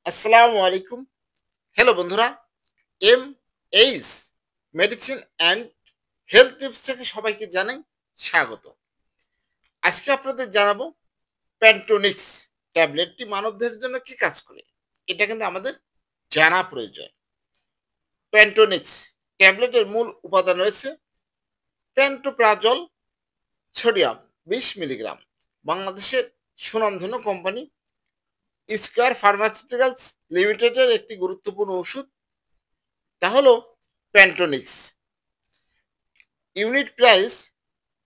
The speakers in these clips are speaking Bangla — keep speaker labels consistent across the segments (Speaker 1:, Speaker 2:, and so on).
Speaker 1: আসসালামু আলাইকুম। হ্যালো বন্ধুরা, M H medicine and health tips থেকে সবাইকে জানাই স্বাগত। আজকে আপনাদের জানাবো প্যান্টোনিক্স ট্যাবলেটটি মানবদেহের জন্য কি কাজ করে। এটা কিন্তু আমাদের জানা প্রয়োজন। প্যান্টোনিক্স ট্যাবলেটের মূল উপাদান রয়েছে প্যান্টোপ্রাজল সোডিয়াম ২০ মিলিগ্রাম। বাংলাদেশের সুনামধন্য কোম্পানি স্কয়ার ফার্মাসিউটিক্যালস লিমিটেডের একটি গুরুত্বপূর্ণ ওষুধ। তা হলো প্যান্টোনিক্স। ইউনিট প্রাইস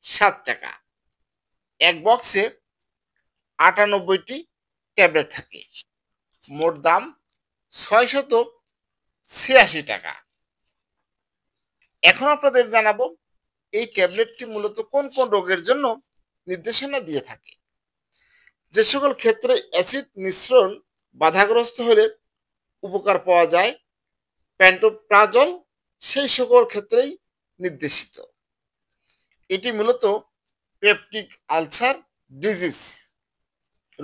Speaker 1: 7 টাকা। এক বক্সে 98টি ট্যাবলেট থাকে। মোট দাম 686 টাকা। এখন আপনাদের জানাবো এই ট্যাবলেটটি মূলত কোন কোন রোগের জন্য নির্দেশনা দিয়ে থাকে। যে সকল ক্ষেত্রে অ্যাসিড মিশ্রণ বাধাগ্রস্ত হলে উপকার পাওয়া যায়, প্যান্টোপ্রাজল সেই সকল ক্ষেত্রেই নির্দেশিত। এটি মূলত পেপটিক আলসার ডিজিজ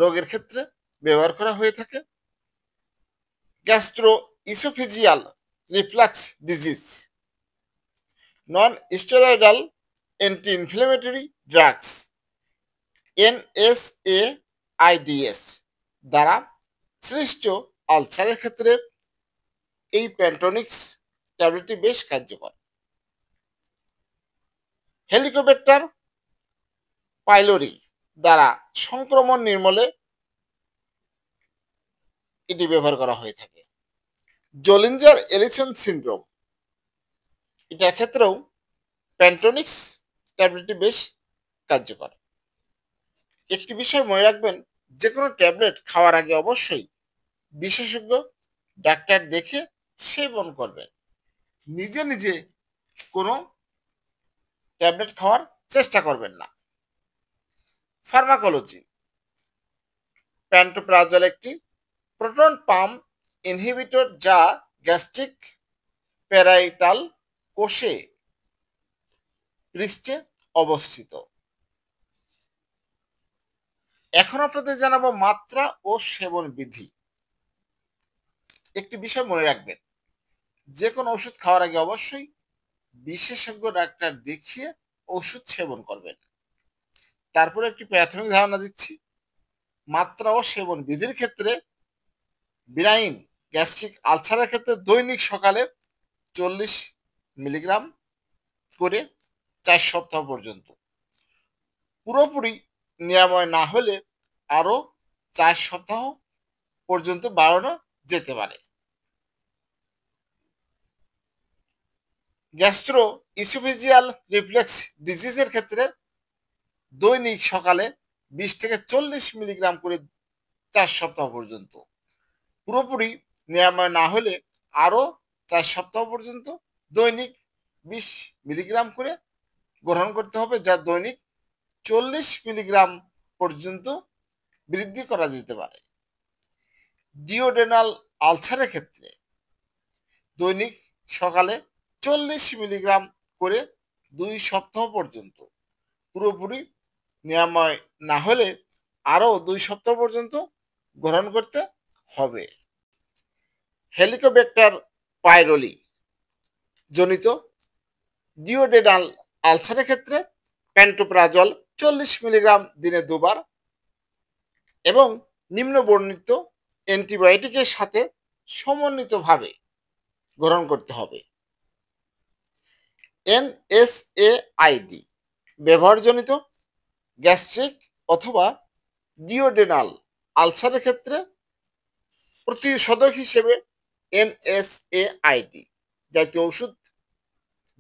Speaker 1: রোগের ক্ষেত্রে ব্যবহার করা হয়ে থাকে। Gastro oesophageal reflux disease, non steroidal anti inflammatory drugs NSAIDs দ্বারা সৃষ্ট আলসারের ক্ষেত্রে এই প্যান্টোনিক্স ট্যাবলেটটি বেশ কার্যকর। হেলিকোব্যাক্টার পাইলোরি দ্বারা সংক্রমণ নির্মূলে এটি ব্যবহার করা হয়ে থাকে। জোলিঞ্জার এলিসন সিনড্রোম, এটার ক্ষেত্রেও প্যান্টোনিক্স ট্যাবলেটটি বেশ কার্যকর। একটি বিষয় মনে রাখবেন, যে কোনো ট্যাবলেট খাওয়ার আগে অবশ্যই বিশেষজ্ঞ ডাক্তার দেখে সেবন করবেন। নিজে নিজে কোনো ট্যাবলেট খাওয়ার চেষ্টা করবেন না। ফার্মাকোলজি, প্যান্টোপ্রাজল একটি প্রোটন পাম্প ইনহিবিটর যা গ্যাস্ট্রিক প্যারাইটাল কোষে পৃষ্ঠে অবস্থিত। এখন আপনাদের জানাবো মাত্রা ও সেবন বিধি। একটি বিষয় মনে রাখবেন, যে কোনো ওষুধ খাওয়ার আগে অবশ্যই বিশেষজ্ঞ ডাক্তার দেখিয়ে ওষুধ সেবন করবেন। তারপরে একটি প্রাথমিক ধারণা দিচ্ছি। মাত্রা ও সেবন বিধির ক্ষেত্রে বিনাইন গ্যাস্ট্রিক আলসারের ক্ষেত্রে দৈনিক সকালে 40 মিলিগ্রাম করে 4 সপ্তাহ পর্যন্ত। পুরোপুরি নিরাময় না হলে আরও 4 সপ্তাহ পর্যন্ত বাড়ানো যেতে পারে। গ্যাস্ট্রো ইসোফেজিয়াল রিফ্লেক্স ডিজিজের ক্ষেত্রে দৈনিক সকালে 20 থেকে 40 মিলিগ্রাম করে 4 সপ্তাহ পর্যন্ত। পুরোপুরি নিরাময় না হলে আরও 4 সপ্তাহ পর্যন্ত দৈনিক 20 মিলিগ্রাম করে গ্রহণ করতে হবে, যা দৈনিক 40 মিলিগ্রাম পর্যন্ত বৃদ্ধি করা যেতে পারে। ডিওডেনাল আলসারের ক্ষেত্রে দৈনিক সকালে 40 মিলিগ্রাম করে 2 সপ্তাহ পর্যন্ত। পুরোপুরি নিরাময় না হলে আরও 2 সপ্তাহ পর্যন্ত গ্রহণ করতে হবে। হেলিকোব্যাক্টার পাইরোলি জনিত ডিওডেনাল আলসারের ক্ষেত্রে প্যান্টোপ্রাজল 40 মিলিগ্রাম দিনে 2 বার এবং নিম্নবর্ণিত অ্যান্টিবায়োটিকের সাথে সমন্বিতভাবে গ্রহণ করতে হবে। NSAID ব্যবহারজনিত গ্যাস্ট্রিক অথবা ডিওডেনাল আলসারের ক্ষেত্রে প্রতিষেধক হিসেবে NSAID জাতীয় ওষুধ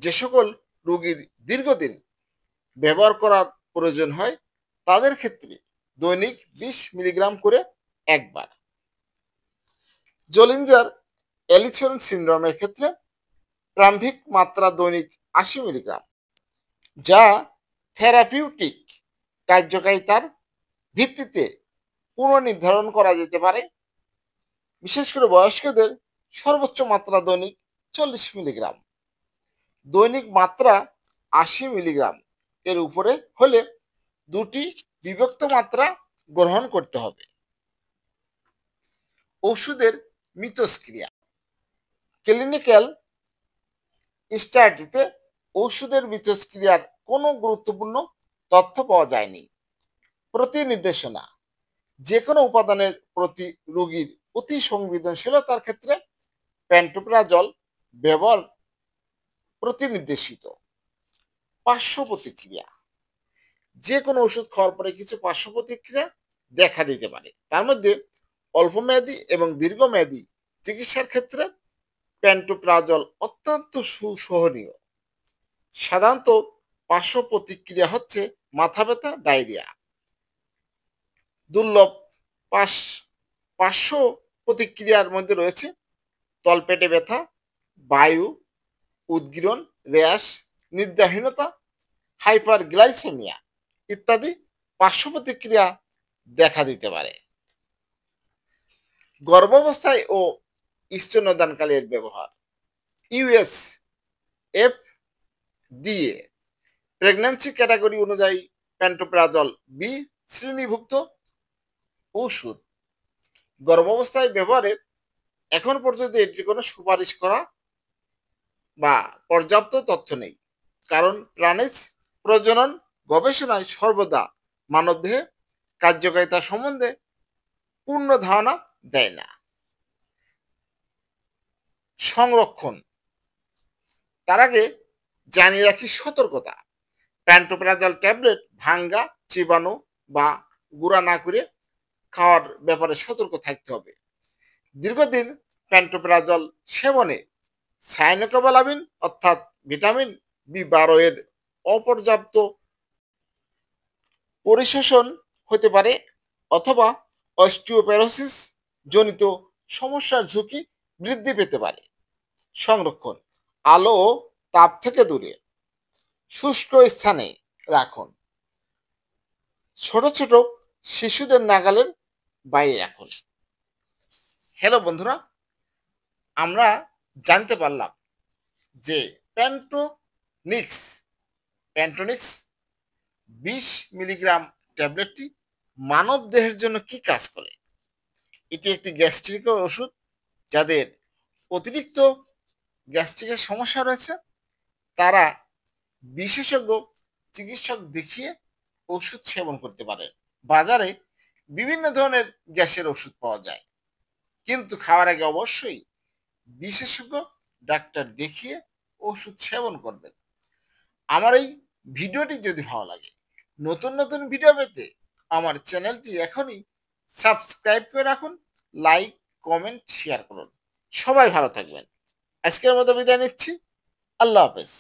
Speaker 1: যে সকল রোগীর দীর্ঘদিন ব্যবহার করার প্রয়োজন হয় তাদের ক্ষেত্রে দৈনিক 20 মিলিগ্রাম করে একবার। জোলিঞ্জার এলিসন সিনড্রোমের ক্ষেত্রে প্রারম্ভিক মাত্রা দৈনিক 80 মিলিগ্রাম, যা থেরাপিউটিক কার্যকারিতার ভিত্তিতে পুনর্নির্ধারণ করা যেতে পারে। বিশেষ করে বয়স্কদের সর্বোচ্চ মাত্রা দৈনিক 40 মিলিগ্রাম। দৈনিক মাত্রা 80 মিলিগ্রাম এর উপরে হলে দুটি বিভক্ত মাত্রা গ্রহণ করতে হবে। ওষুধের মিথস্ক্রিয়া। ক্লিনিক্যাল স্টাডিতে ওষুধের মিথস্ক্রিয়ার কোনো গুরুত্বপূর্ণ তথ্য পাওয়া যায়নি। প্রতি নির্দেশনা, যে কোনো উপাদানের প্রতি রোগীর অতি সংবেদনশীলতার ক্ষেত্রে প্যান্টোপ্রাজল ব্যবহার প্রতিনির্দেশিত। পার্শ্ব প্রতিক্রিয়া, যে কোনো ওষুধ খাওয়ার পরে কিছু পার্শ্ব প্রতিক্রিয়া দেখা দিতে পারে। তার মধ্যে অল্পমেয়াদী এবং দীর্ঘমেয়াদী চিকিৎসার ক্ষেত্রে প্যান্টোপ্রাজল অত্যন্ত সুসহনীয়। সাধারণত পার্শ্ব প্রতিক্রিয়া হচ্ছে মাথা ব্যথা, ডায়রিয়া। দুর্লভ পার্শ্ব প্রতিক্রিয়ার মধ্যে রয়েছে তলপেটে ব্যথা, বায়ু, উদ্গীরণ, র্যাশ, নিদ্রাহীনতা, হাইপারগ্লাইসেমিয়া ইত্যাদি পার্শ্ব প্রতিক্রিয়া দেখা দিতে পারে। গর্ভাবস্থায় ও স্তন্যদানকালের ব্যবহার। ইউএস FDA প্রেগন্যান্সি ক্যাটাগরি অনুযায়ী প্যান্টোপ্রাজল বি শ্রেণীভুক্ত ওষুধ। গর্ভাবস্থায় ব্যবহারে এখন পর্যন্ত এটির কোনো সুপারিশ করা বা পর্যাপ্ত তথ্য নেই, কারণ প্রাণীজ প্রজনন গবেষণায় সর্বদা মানবদেহে কার্যকারিতা সম্বন্ধে পূর্ণ ধারণা দেয় না। সংরক্ষণ, তার আগে জানিয়ে রাখি সতর্কতা। প্যান্টোপ্রাজল ট্যাবলেট ভাঙ্গা, চিবানো বা গুঁড়া না করে খাওয়ার ব্যাপারে সতর্ক থাকতে হবে। দীর্ঘদিন প্যান্টোপ্রাজল সেবনে সায়ানোকোবালামিন অর্থাৎ ভিটামিন B12 এর অপর্যাপ্ত পরিশোষণ হতে পারে অথবা অস্টিওপোরোসিস জনিত সমস্যার ঝুঁকি বৃদ্ধি পেতে পারে। সংরক্ষণ, আলো ও তাপ থেকে দূরে শুষ্ক স্থানে রাখুন। ছোট ছোট শিশুদের নাগালের বাইরে রাখুন। হ্যালো বন্ধুরা, আমরা জানতে পারলাম যে প্যান্টোনিক্স 20 মিলিগ্রাম ট্যাবলেটটি মানব দেহের জন্য কি কাজ করে। এটি একটি গ্যাস্ট্রিক ওষুধ। যাদের অতিরিক্ত গ্যাস্ট্রিকের সমস্যা রয়েছে তারা বিশেষজ্ঞ চিকিৎসক দেখিয়ে ওষুধ সেবন করতে পারে। বাজারে বিভিন্ন ধরনের গ্যাসের ওষুধ পাওয়া যায়, কিন্তু খাওয়ার আগে অবশ্যই বিশেষজ্ঞ ডাক্তার দেখিয়ে ওষুধ সেবন করবেন। আমার এই ভিডিওটি যদি ভালো লাগে, নতুন নতুন ভিডিও পেতে আমার চ্যানেলটি এখনই সাবস্ক্রাইব করে রাখুন, লাইক, কমেন্ট, শেয়ার করুন। সবাই ভালো থাকবেন। আজকের মতো বিদায় নিচ্ছি। আল্লাহ হাফেজ।